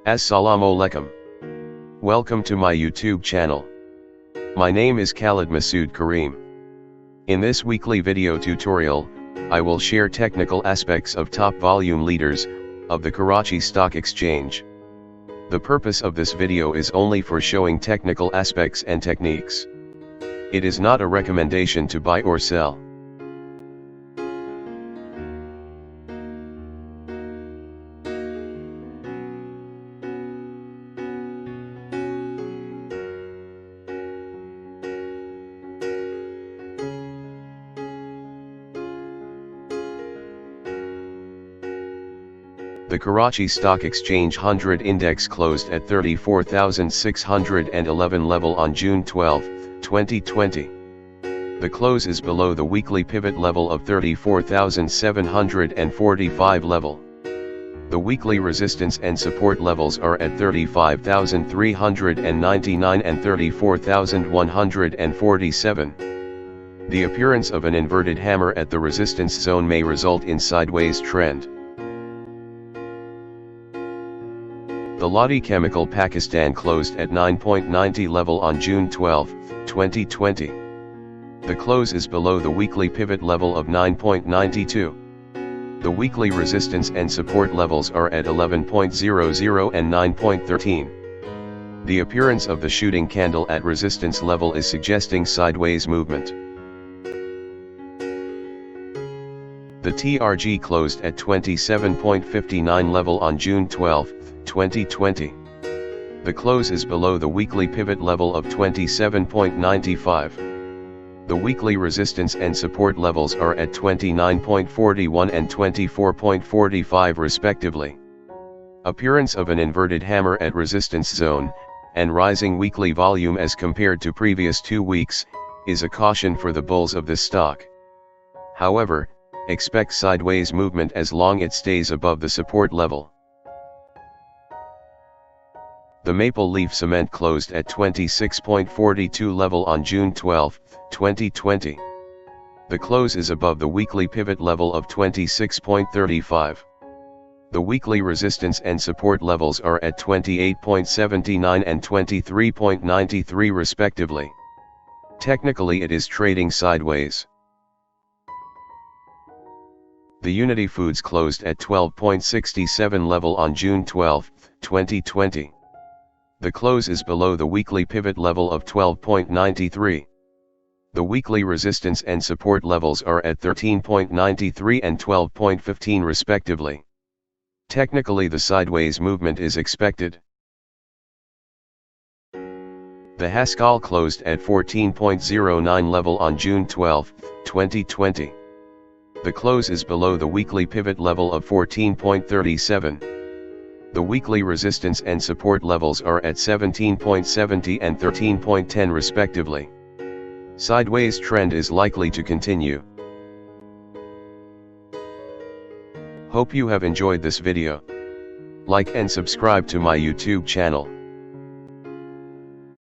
Assalamu alaikum. Welcome to my YouTube channel. My name is Khalid Masood Kareem. In this weekly video tutorial, I will share technical aspects of top volume leaders of the Karachi Stock Exchange. The purpose of this video is only for showing technical aspects and techniques. It is not a recommendation to buy or sell. The Karachi Stock Exchange 100 Index closed at 34,611 level on June 12, 2020. The close is below the weekly pivot level of 34,745 level. The weekly resistance and support levels are at 35,399 and 34,147. The appearance of an inverted hammer at the resistance zone may result in sideways trend. The Lodi Chemical Pakistan closed at 9.90 level on June 12, 2020. The close is below the weekly pivot level of 9.92. The weekly resistance and support levels are at 11.00 and 9.13. The appearance of the shooting candle at resistance level is suggesting sideways movement. The TRG closed at 27.59 level on June 12, 2020. The close is below the weekly pivot level of 27.95. The weekly resistance and support levels are at 29.41 and 24.45 respectively. Appearance of an inverted hammer at resistance zone, and rising weekly volume as compared to previous 2 weeks, is a caution for the bulls of this stock. However, expect sideways movement as long it stays above the support level. The Maple Leaf Cement closed at 26.42 level on June 12, 2020. The close is above the weekly pivot level of 26.35. The weekly resistance and support levels are at 28.79 and 23.93 respectively. Technically it is trading sideways. The Unity Foods closed at 12.67 level on June 12, 2020. The close is below the weekly pivot level of 12.93. The weekly resistance and support levels are at 13.93 and 12.15 respectively. Technically the sideways movement is expected. The Haskell closed at 14.09 level on June 12, 2020. The close is below the weekly pivot level of 14.37. The weekly resistance and support levels are at 17.70 and 13.10 respectively. Sideways trend is likely to continue. Hope you have enjoyed this video. Like and subscribe to my YouTube channel.